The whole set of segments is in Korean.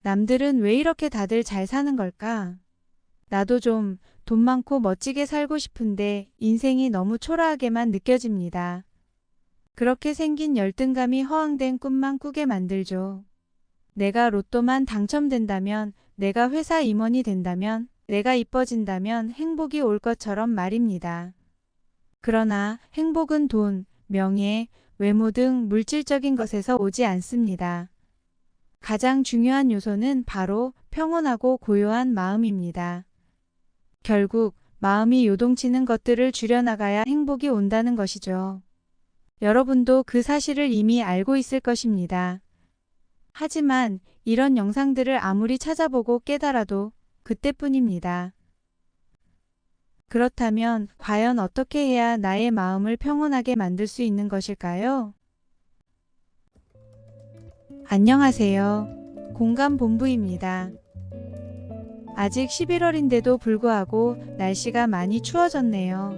남들은 왜 이렇게 다들 잘 사는 걸까? 나도 좀 돈 많고 멋지게 살고 싶은데 인생이 너무 초라하게만 느껴집니다. 그렇게 생긴 열등감이 허황된 꿈만 꾸게 만들죠. 내가 로또만 당첨된다면, 내가 회사 임원이 된다면, 내가 이뻐진다면 행복이 올 것처럼 말입니다. 그러나 행복은 돈, 명예, 외모 등 물질적인 것에서 오지 않습니다. 가장 중요한 요소는 바로 평온하고 고요한 마음입니다. 결국 마음이 요동치는 것들을 줄여나가야 행복이 온다는 것이죠. 여러분도 그 사실을 이미 알고 있을 것입니다. 하지만 이런 영상들을 아무리 찾아보고 깨달아도 그때뿐입니다. 그렇다면 과연 어떻게 해야 나의 마음을 평온하게 만들 수 있는 것일까요? 안녕하세요. 공감본부입니다. 아직 11월인데도 불구하고 날씨가 많이 추워졌네요.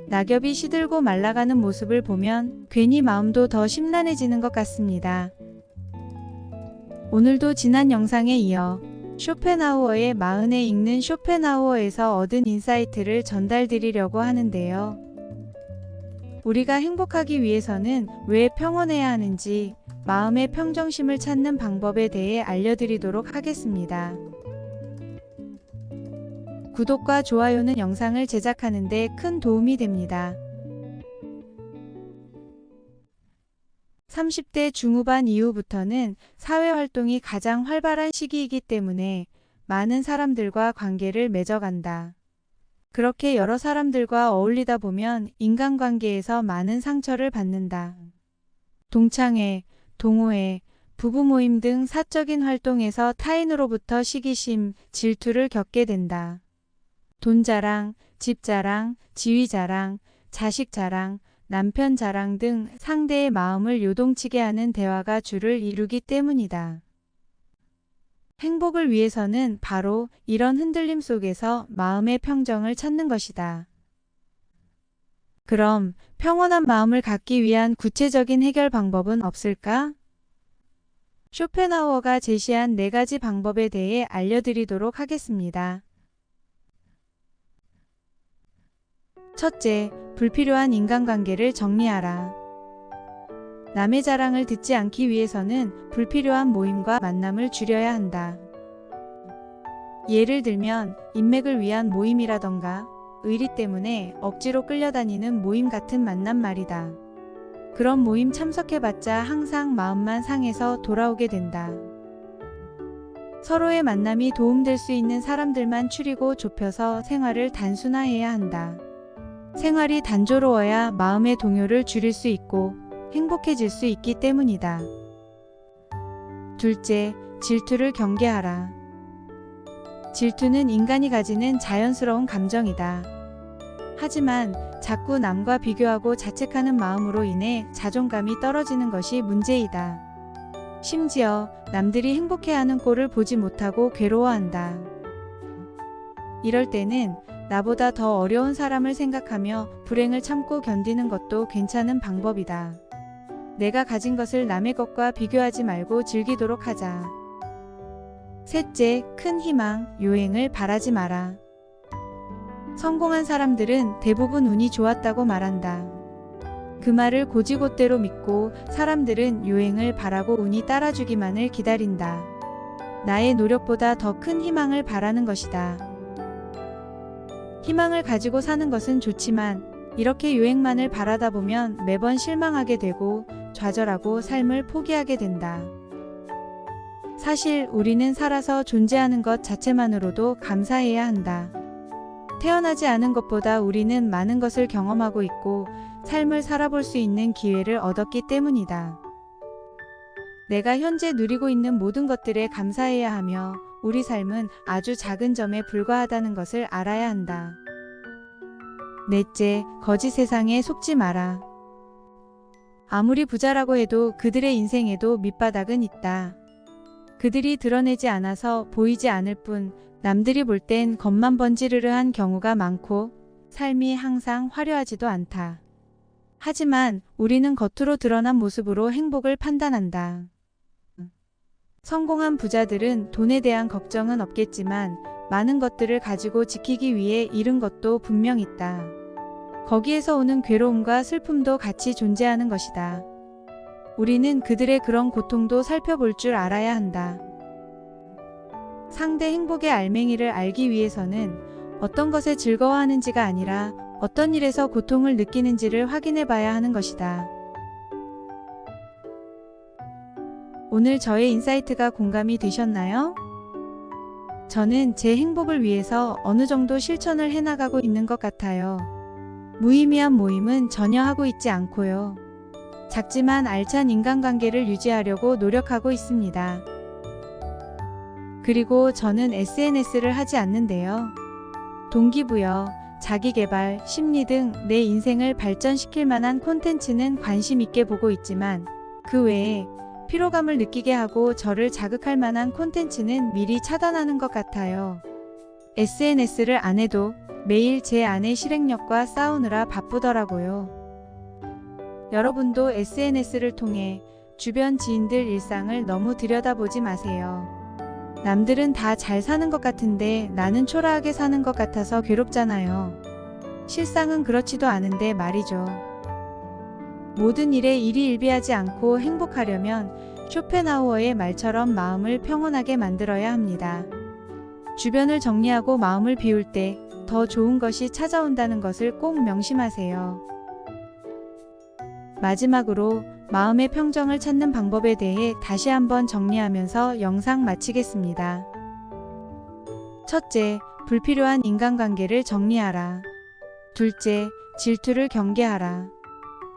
낙엽이 시들고 말라가는 모습을 보면 괜히 마음도 더 심란해지는 것 같습니다. 오늘도 지난 영상에 이어 쇼펜하우어의 마흔에 읽는 쇼펜하우어에서 얻은 인사이트를 전달드리려고 하는데요. 우리가 행복하기 위해서는 왜 평온해야 하는지 마음의 평정심을 찾는 방법에 대해 알려드리도록 하겠습니다. 구독과 좋아요는 영상을 제작하는 데 큰 도움이 됩니다. 30대 중후반 이후부터는 사회활동이 가장 활발한 시기이기 때문에 많은 사람들과 관계를 맺어간다. 그렇게 여러 사람들과 어울리다 보면 인간관계에서 많은 상처를 받는다. 동창회, 동호회, 부부 모임 등 사적인 활동에서 타인으로부터 시기심, 질투를 겪게 된다. 돈 자랑, 집 자랑, 지위 자랑, 자식 자랑, 남편 자랑 등 상대의 마음을 요동치게 하는 대화가 주를 이루기 때문이다. 행복을 위해서는 바로 이런 흔들림 속에서 마음의 평정을 찾는 것이다. 그럼 평온한 마음을 갖기 위한 구체적인 해결 방법은 없을까? 쇼펜하우어가 제시한 4가지 방법에 대해 알려드리도록 하겠습니다. 첫째, 불필요한 인간관계를 정리하라. 남의 자랑을 듣지 않기 위해서는 불필요한 모임과 만남을 줄여야 한다. 예를 들면 인맥을 위한 모임이라던가 의리 때문에 억지로 끌려다니는 모임 같은 만남 말이다. 그런 모임 참석해봤자 항상 마음만 상해서 돌아오게 된다. 서로의 만남이 도움될 수 있는 사람들만 추리고 좁혀서 생활을 단순화해야 한다. 생활이 단조로워야 마음의 동요를 줄일 수 있고 행복해질 수 있기 때문이다. 둘째, 질투를 경계하라. 질투는 인간이 가지는 자연스러운 감정이다. 하지만 자꾸 남과 비교하고 자책하는 마음으로 인해 자존감이 떨어지는 것이 문제이다. 심지어 남들이 행복해하는 꼴을 보지 못하고 괴로워한다. 이럴 때는 나보다 더 어려운 사람을 생각하며 불행을 참고 견디는 것도 괜찮은 방법이다. 내가 가진 것을 남의 것과 비교하지 말고 즐기도록 하자. 셋째, 큰 희망, 요행을 바라지 마라. 성공한 사람들은 대부분 운이 좋았다고 말한다. 그 말을 곧이곧대로 믿고 사람들은 요행을 바라고 운이 따라주기만을 기다린다. 나의 노력보다 더 큰 희망을 바라는 것이다. 희망을 가지고 사는 것은 좋지만 이렇게 요행만을 바라다 보면 매번 실망하게 되고 좌절하고 삶을 포기하게 된다. 사실 우리는 살아서 존재하는 것 자체만으로도 감사해야 한다. 태어나지 않은 것보다 우리는 많은 것을 경험하고 있고 삶을 살아볼 수 있는 기회를 얻었기 때문이다. 내가 현재 누리고 있는 모든 것들에 감사해야 하며 우리 삶은 아주 작은 점에 불과하다는 것을 알아야 한다. 넷째, 거짓 세상에 속지 마라. 아무리 부자라고 해도 그들의 인생에도 밑바닥은 있다. 그들이 드러내지 않아서 보이지 않을 뿐 남들이 볼 땐 겉만 번지르르한 경우가 많고 삶이 항상 화려하지도 않다. 하지만 우리는 겉으로 드러난 모습으로 행복을 판단한다. 성공한 부자들은 돈에 대한 걱정은 없겠지만 많은 것들을 가지고 지키기 위해 잃은 것도 분명 있다. 거기에서 오는 괴로움과 슬픔도 같이 존재하는 것이다. 우리는 그들의 그런 고통도 살펴볼 줄 알아야 한다. 상대 행복의 알맹이를 알기 위해서는 어떤 것에 즐거워하는지가 아니라 어떤 일에서 고통을 느끼는지를 확인해 봐야 하는 것이다. 오늘 저의 인사이트가 공감이 되셨나요? 저는 제 행복을 위해서 어느 정도 실천을 해나가고 있는 것 같아요. 무의미한 모임은 전혀 하고 있지 않고요. 작지만 알찬 인간관계를 유지하려고 노력하고 있습니다. 그리고 저는 SNS를 하지 않는데요. 동기부여, 자기개발, 심리 등 내 인생을 발전시킬 만한 콘텐츠는 관심 있게 보고 있지만 그 외에 피로감을 느끼게 하고 저를 자극할 만한 콘텐츠는 미리 차단하는 것 같아요. SNS를 안 해도 매일 제 아내 실행력과 싸우느라 바쁘더라고요. 여러분도 SNS를 통해 주변 지인들 일상을 너무 들여다보지 마세요. 남들은 다 잘 사는 것 같은데 나는 초라하게 사는 것 같아서 괴롭잖아요. 실상은 그렇지도 않은데 말이죠. 모든 일에 일희일비하지 않고 행복하려면 쇼펜하우어의 말처럼 마음을 평온하게 만들어야 합니다. 주변을 정리하고 마음을 비울 때 더 좋은 것이 찾아온다는 것을 꼭 명심하세요. 마지막으로 마음의 평정을 찾는 방법에 대해 다시 한번 정리하면서 영상 마치겠습니다. 첫째, 불필요한 인간관계를 정리하라. 둘째, 질투를 경계하라.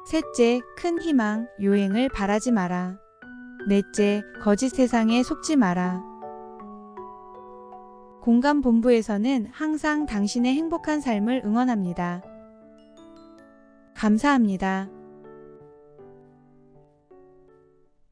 셋째, 큰 희망, 요행을 바라지 마라. 넷째, 거짓 세상에 속지 마라. 공감본부에서는 항상 당신의 행복한 삶을 응원합니다. 감사합니다.